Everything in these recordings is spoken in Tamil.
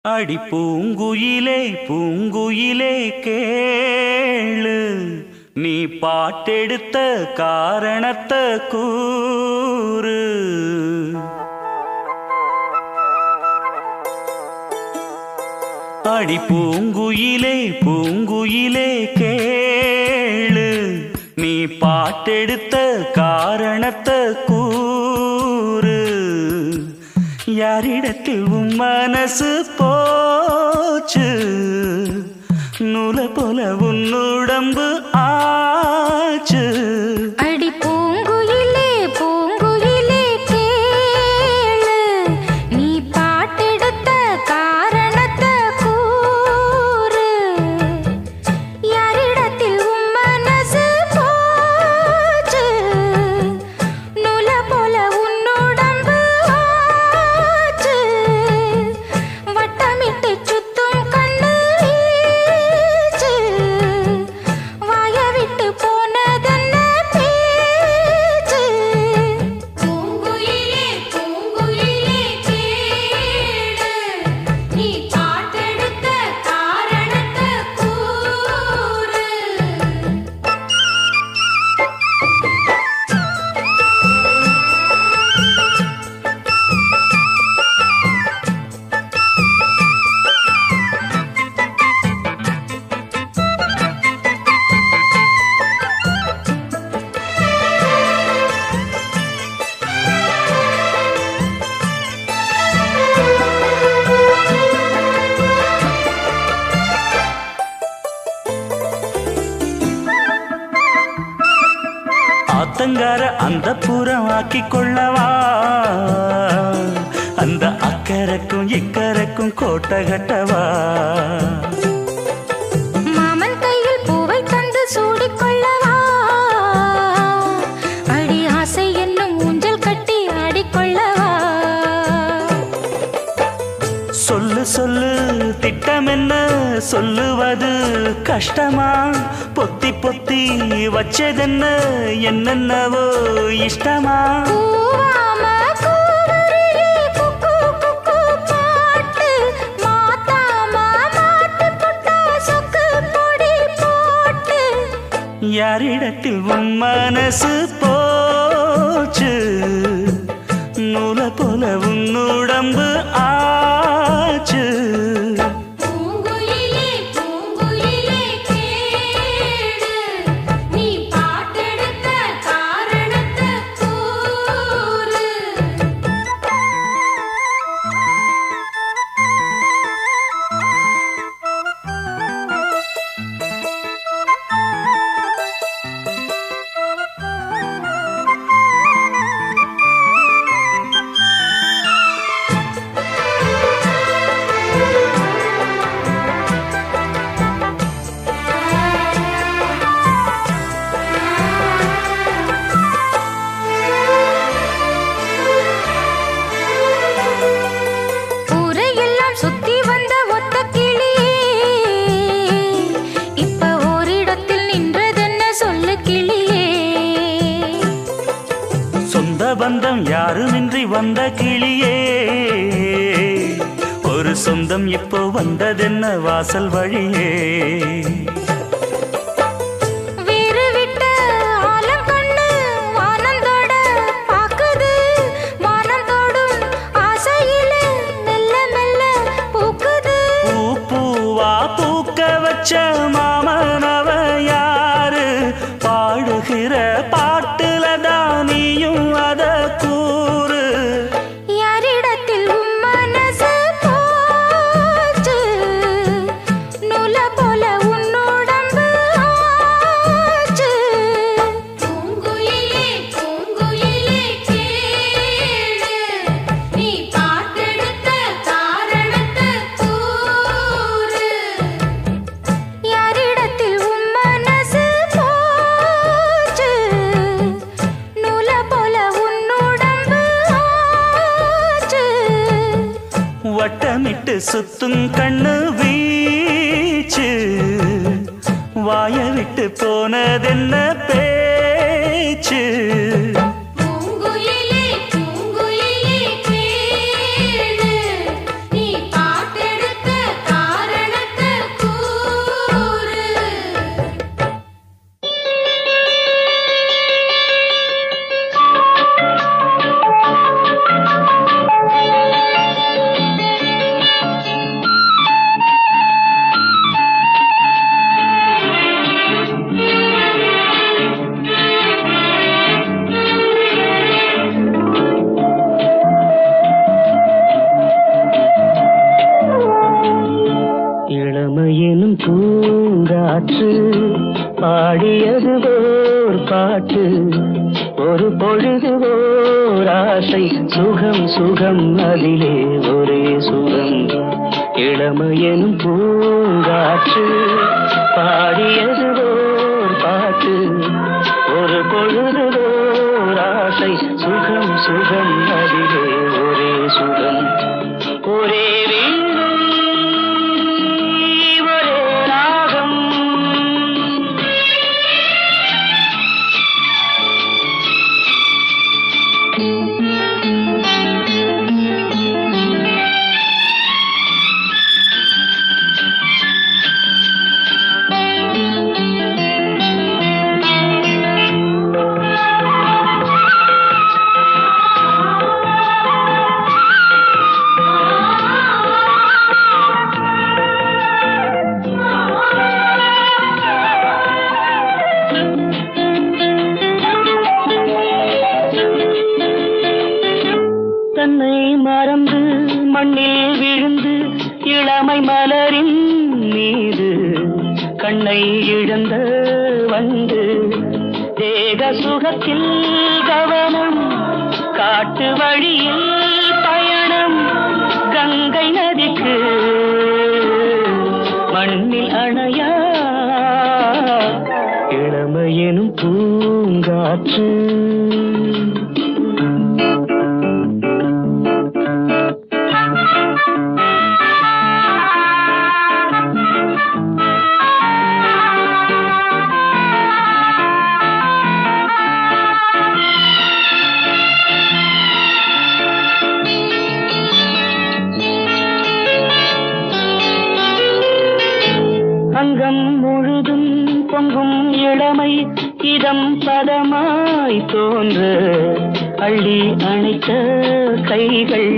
அடி பூங்குயிலே பூங்குயிலே கேளு, நீ பாட்டெடுத்த காரணத்தை கூறு. அடி பூங்குயிலே பூங்குயிலே கேளு, நீ பாட்டெடுத்த காரணத்தை கூறு. யாரிடத்தில் உன் மனசு போச்சு, நூல போல உன் உடம்பு ஆச்சு. அடி பூங்குயிலே பூங்குயிலே கேளு, நீ பாட்டெடுத்த காரணத்தை கூறு. யாரிடத்தில் உன் மனசு போச்சு, நூல போல உன் உடம்பு ஆச்சு. வட்டமிட்டு சுத்தும் கண்ணு வீச்சு, வாய விட்டு போனதென்ன பேச்சு. பூங்குயிலே பூங்குயிலே கேளு, நீ பாட்டெடுத்த காரணத்தை கூறு. ஆத்தங்கார அந்த புறம் ஆக்கி கொள்ளவா, அந்த அக்கறைக்கும் இக்கரைக்கும் கோட்டை கட்டவா. மாமன் கையில் பூவை தந்து சூடிக்கொள்ளவா, அடி ஆசை என்னும் ஊஞ்சல் கட்டி ஆடிக்கொள்ளவா. சொல்லு சொல்லு திட்டம் என்ன, சொல்லுவது கஷ்டமா. பொத்தி பொத்தி வச்சதென்ன, என்னென்னவோ இஷ்டமா. பூவாம கூவருவி குக்கு குக்கு பாட்டு, மாத்தாம மாட்டு புட்டா சொக்கு பொடி போட்டு. யாரிடத்தில் உன் மனசு போச்சு, நூல போல உன் உடம்பு ஆச்சு. பூங்குயிலே பூங்குயிலே கேளு, நீ பாட்டெடுத்த காரணத்தை கூறு. ஊரையெல்லாம் சுத்தி வந்த ஒத்த கிளியே, இப்ப ஓரிடத்தில் நின்றதென்ன சொல்லு கிளியே. சொந்த பந்தம் யாருமின்றி வந்த கிளியே, ஒரு சொந்தம் இப்போ வந்ததென்ன வாசல் வழியே. வீறு விட்ட ஆலங்கண்ணு வானந்தோட பாக்குது, வானந்தோடும் ஆசையிலே மெல்ல மெல்ல பூக்குது. பூ பூவா பூக்க வச்ச மாமனவ யாரு, பாடுகிற பாட்டுல தானியும் அத கூறு. யாரிடத்தில் உன் மனசு போச்சு, நூல போல உன் உடம்பு ஆச்சு. பூங்குயிலே பூங்குயிலே கேளு, நீ பாட்டெடுத்த காரணத்தை கூறு. யாரிடத்தில் உன் மனசு போச்சு, நூல போல உன் உடம்பு ஆச்சு. வட்டமிட்டு சுத்தும் கண்ணு வீச்சு, வாய விட்டு போனதென்ன பேச்சு. பூங்குயிலே பூங்குயிலே கேளு, நீ பாட்டெடுத்த பாடியது ஓர் பாட்டு ஒரு பொழுது ஓர் ஆசை சுகம் சுகம் அதிலே ஒரே சுகம் இளமையெனும் பூங்காற்று பாடியது ஓர் பாட்டு ஒரு பொழுது ஓர் ஆசை சுகம் சுகம் அதிலே ஒரே சுகம் ஒரே வீணை ஒரே ராகம் தன்னை மறந்து மண்ணில் விழுந்து இளமை மலரின் மீது கண்ணை இழந்த வந்து தேக சுகத்தில் கவனம் காட்டு வழியில் பயணம் கங்கை நதிக்கு மண்ணில் அணையா இளமையெனும் பூங்காற்று அங்கம் முழுதும் பொங்கும் இளமை இதம் பதமாய் தோன்ற அள்ளி அணைத்த கைகள்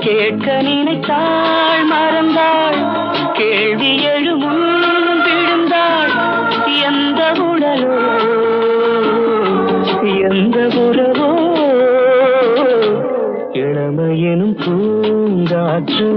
கேட்க நினைத்தாள் மறந்தாள் கேள்வி எழுமுன் விழுந்தாள் எந்த உடலோ எந்த உறவோ இளமையெனும் பூங்காற்று